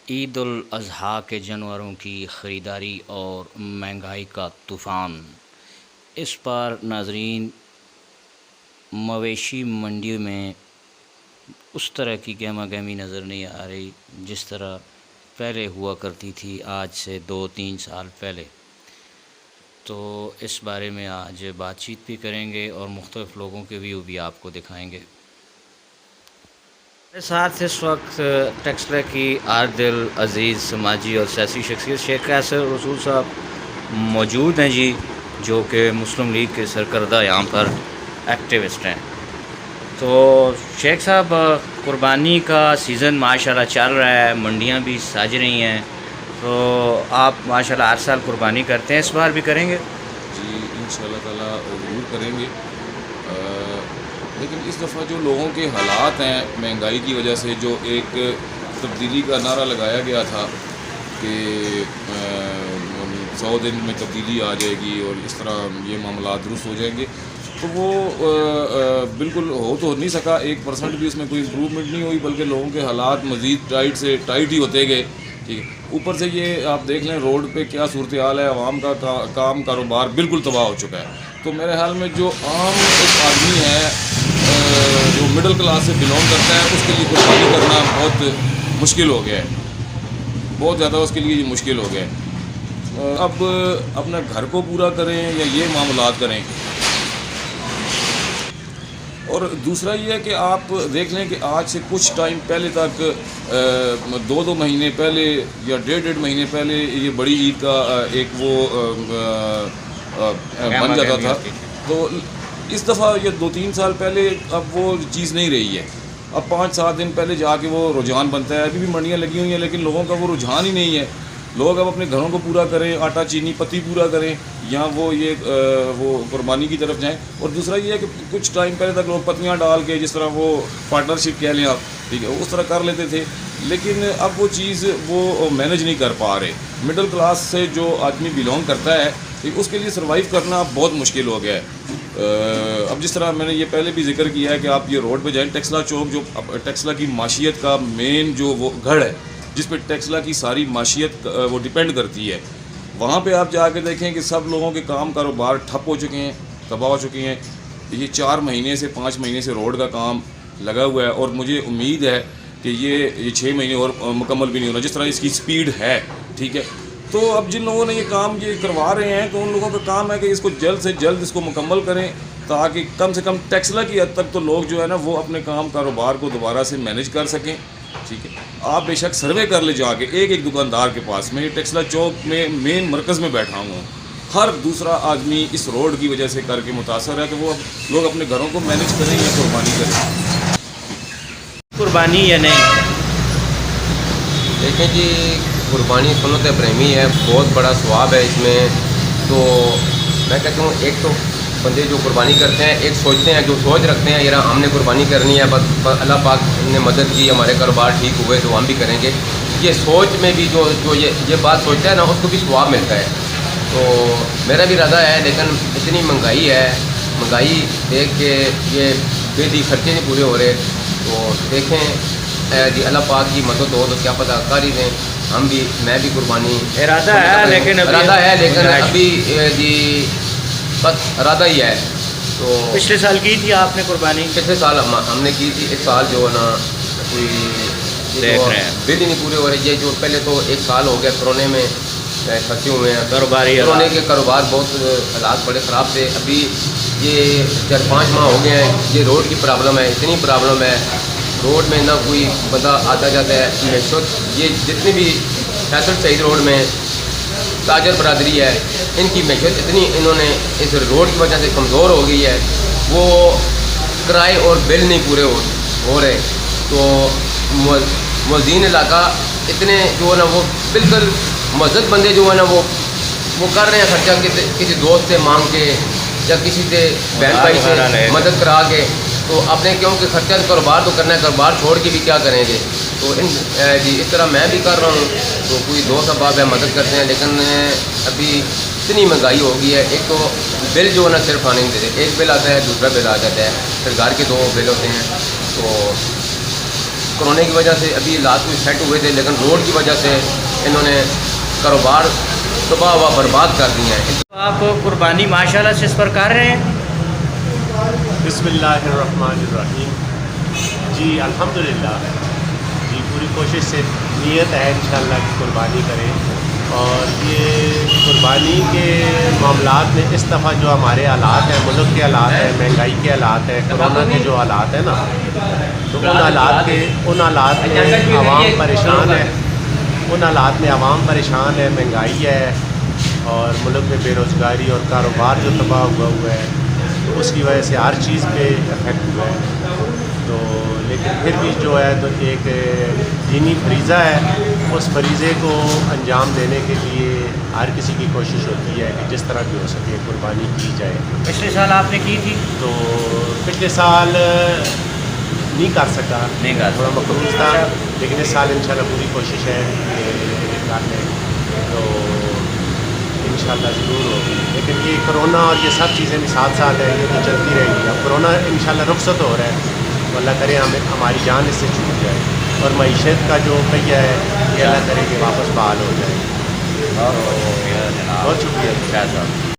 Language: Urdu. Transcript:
عید الاضحیٰ کے جانوروں کی خریداری اور مہنگائی کا طوفان۔ اس بار ناظرین مویشی منڈی میں اس طرح کی گہما گہمی نظر نہیں آ رہی جس طرح پہلے ہوا کرتی تھی، آج سے 2-3 سال پہلے۔ تو اس بارے میں آج بات چیت بھی کریں گے اور مختلف لوگوں کے ویو بھی آپ کو دکھائیں گے۔ میرے ساتھ اس وقت ٹیکسلا کی عادل عزیز سماجی اور سیاسی شخصیت شیخ قیصر رسول صاحب موجود ہیں جی، جو کہ مسلم لیگ کے سرکردہ یہاں پر ایکٹیوسٹ ہیں۔ تو شیخ صاحب، قربانی کا سیزن ماشاءاللہ چل رہا ہے، منڈیاں بھی سج رہی ہیں، تو آپ ماشاءاللہ ہر سال قربانی کرتے ہیں، اس بار بھی کریں گے؟ جی انشاءاللہ تعالیٰ ضرور کریں گے، لیکن اس دفعہ جو لوگوں کے حالات ہیں مہنگائی کی وجہ سے، جو ایک تبدیلی کا نعرہ لگایا گیا تھا کہ 100 دن میں تبدیلی آ جائے گی اور اس طرح یہ معاملات درست ہو جائیں گے، تو وہ بالکل ہو تو نہیں سکا۔ 1% بھی اس میں کوئی امپروومنٹ نہیں ہوئی، بلکہ لوگوں کے حالات مزید ٹائٹ سے ٹائٹ ہی ہوتے گئے، ٹھیک ہے۔ اوپر سے یہ آپ دیکھ لیں روڈ پہ کیا صورتحال ہے، عوام کا کام کاروبار بالکل تباہ ہو چکا ہے۔ تو میرے خیال میں جو عام ایک آدمی ہے جو مڈل کلاس سے بلونگ کرتا ہے، اس کے لیے قربانی کرنا بہت مشکل ہو گیا ہے، بہت زیادہ اس کے لیے یہ مشکل ہو گیا ہے۔ اب اپنا گھر کو پورا کریں یا یہ معاملات کریں۔ اور دوسرا یہ ہے کہ آپ دیکھ لیں کہ آج سے کچھ ٹائم پہلے تک 2 مہینے پہلے یا 1.5 مہینے پہلے یہ بڑی عید کا ایک وہ بن جاتا تھا، تو اس دفعہ یہ 2-3 سال پہلے اب وہ چیز نہیں رہی ہے۔ اب 5-7 دن پہلے جا کے وہ رجحان بنتا ہے۔ ابھی بھی منڈیاں لگی ہوئی ہیں لیکن لوگوں کا وہ رجحان ہی نہیں ہے۔ لوگ اب اپنے گھروں کو پورا کریں، آٹا چینی پتی پورا کریں، یا وہ قربانی کی طرف جائیں۔ اور دوسرا یہ ہے کہ کچھ ٹائم پہلے تک لوگ پتیاں ڈال کے، جس طرح وہ پارٹنرشپ کہہ لیں آپ، ٹھیک ہے، اس طرح کر لیتے تھے، لیکن اب وہ چیز وہ مینج نہیں کر پا رہے۔ مڈل کلاس سے جو آدمی بلونگ کرتا ہے، اس کے لیے سروائیو کرنا بہت مشکل ہو گیا ہے۔ اب جس طرح میں نے یہ پہلے بھی ذکر کیا ہے کہ آپ یہ روڈ پہ جائیں، ٹیکسلا چوک، جو ٹیکسلا کی معیشت کا مین جو وہ گڑھ ہے، جس پہ ٹیکسلا کی ساری معیشت وہ ڈیپینڈ کرتی ہے، وہاں پہ آپ جا کے دیکھیں کہ سب لوگوں کے کام کاروبار ٹھپ ہو چکے ہیں، تباہ ہو چکے ہیں۔ یہ 4 مہینے سے 5 مہینے سے روڈ کا کام لگا ہوا ہے، اور مجھے امید ہے کہ یہ 6 مہینے اور مکمل بھی نہیں ہونا، جس طرح اس کی سپیڈ ہے، ٹھیک ہے۔ تو اب جن لوگوں نے یہ کام کروا رہے ہیں، تو ان لوگوں کا کام ہے کہ اس کو جلد سے جلد اس کو مکمل کریں، تاکہ کم سے کم ٹیکسلا کی حد تک تو لوگ جو ہے نا وہ اپنے کام کاروبار کو دوبارہ سے مینج کر سکیں، ٹھیک ہے۔ آپ بے شک سروے کر لے جا کے ایک دکاندار کے پاس۔ میں یہ ٹیکسلا چوک میں مین مرکز میں بیٹھا ہوں، ہر دوسرا آدمی اس روڈ کی وجہ سے کر کے متاثر ہے کہ وہ لوگ اپنے گھروں کو مینج کریں یا قربانی کریں۔ قربانی یا نہیں؟ دیکھیں جی، قربانی سنت ابراہیمی ہے، بہت بڑا ثواب ہے اس میں۔ تو میں کہتا ہوں، ایک تو بندے جو قربانی کرتے ہیں، ایک سوچتے ہیں، جو سوچ رکھتے ہیں یار ہم نے قربانی کرنی ہے، بس اللہ پاک نے مدد کی، ہمارے کاروبار ٹھیک ہوئے تو ہم بھی کریں گے، یہ سوچ میں بھی جو یہ بات سوچتا ہے نا، اس کو بھی ثواب ملتا ہے۔ تو میرا بھی ارادہ ہے، لیکن اتنی مہنگائی ہے، مہنگائی دیکھ کے یہ بے دی خرچے نہیں پورے ہو رہے، تو دیکھیں جی اللہ پاک کی مدد ہو تو کیا پتہ کر ہی دیں، میں بھی قربانی ارادہ ہے لیکن ابھی جی بس ارادہ ہی ہے۔ تو پچھلے سال کی تھی آپ نے قربانی؟ پچھلے سال ہم نے کی تھی، اس سال جو ہے نا کوئی دیکھ رہے ہیں بل ہی نہیں پورے ہو رہے۔ یہ جو پہلے تو 1 سال ہو گیا کرونے میں پھنسے ہوئے ہیں، کرونے کے کاروبار بہت حالات بڑے خراب تھے۔ ابھی یہ 4-5 ماہ ہو گئے ہیں، یہ روڈ کی پرابلم ہے، اتنی پرابلم ہے، روڈ میں نہ کوئی بندہ آتا جاتا ہے۔ معیشت یہ جتنے بھی فیصل سعید روڈ میں تاجر برادری ہے، ان کی معیشت اتنی انہوں نے اس روڈ کی وجہ سے کمزور ہو گئی ہے، وہ کرائے اور بل نہیں پورے ہو رہے۔ تو موذین علاقہ اتنے جو ہے نا وہ بالکل مذہب بندے جو ہے نا وہ کر رہے ہیں خرچہ کسی دوست سے مانگ کے یا کسی سے بہن بھائی سے مدد کرا کے، تو اپنے کیونکہ خرچہ کاروبار تو کرنا ہے، کاروبار چھوڑ کے بھی کیا کریں گے۔ تو جی اس طرح میں بھی کر رہا ہوں، تو کوئی دوست احباب ہے مدد کرتے ہیں، لیکن ابھی اتنی مہنگائی ہو گئی ہے۔ ایک تو بل جو ہے نا صرف آنے نہیں دیتے، ایک بل آتا ہے دوسرا بل آ جاتا ہے، پھر گھر کے 2 بل ہوتے ہیں۔ تو کورونا کی وجہ سے ابھی حالات کوئی سیٹ ہوئے تھے، لیکن روڈ کی وجہ سے انہوں نے کاروبار تباہ ہوا برباد کر دیا ہے. آپ قربانی ماشاءاللہ سے اس پر کر رہے ہیں؟ بسم اللہ الرحمن الرحیم. جی الحمدللہ، جی پوری کوشش سے نیت ہے انشاءاللہ کہ قربانی کریں. اور یہ قربانی کے معاملات میں اس دفعہ جو ہمارے حالات ہیں، ملک کے حالات ہیں، مہنگائی کے حالات ہیں، کورونا کے جو حالات ہیں نا، تو ان حالات میں عوام پریشان ہے. ان حالات میں عوام پریشان ہے، مہنگائی ہے اور ملک میں بے روزگاری اور کاروبار جو تباہ ہوا ہے، تو اس کی وجہ سے ہر چیز پہ افیکٹ ہوا ہے. تو لیکن پھر بھی جو ہے تو ایک دینی فریضہ ہے، اس فریضے کو انجام دینے کے لیے ہر کسی کی کوشش ہوتی ہے کہ جس طرح بھی ہو سکے قربانی کی جائے. پچھلے سال آپ نے کی تھی؟ تو پچھلے سال نہیں کر سکا، تھوڑا مقروض تھا، لیکن اس سال انشاءاللہ پوری کوشش ہے کہ کر لیں. تو انشاءاللہ ضرور ہوگی. لیکن یہ کرونا اور یہ سب چیزیں بھی ساتھ ساتھ ہیں، یہ تو چلتی رہے گی. اب کرونا انشاءاللہ رخصت ہو رہا ہے، تو اللہ کرے ہماری جان اس سے چھوٹ جائے، اور معیشت کا جو پہیہ ہے یہ اللہ کرے کہ واپس بحال ہو جائے. بہت شکریہ جناب. بہت شکریہ. شاہ صاحب.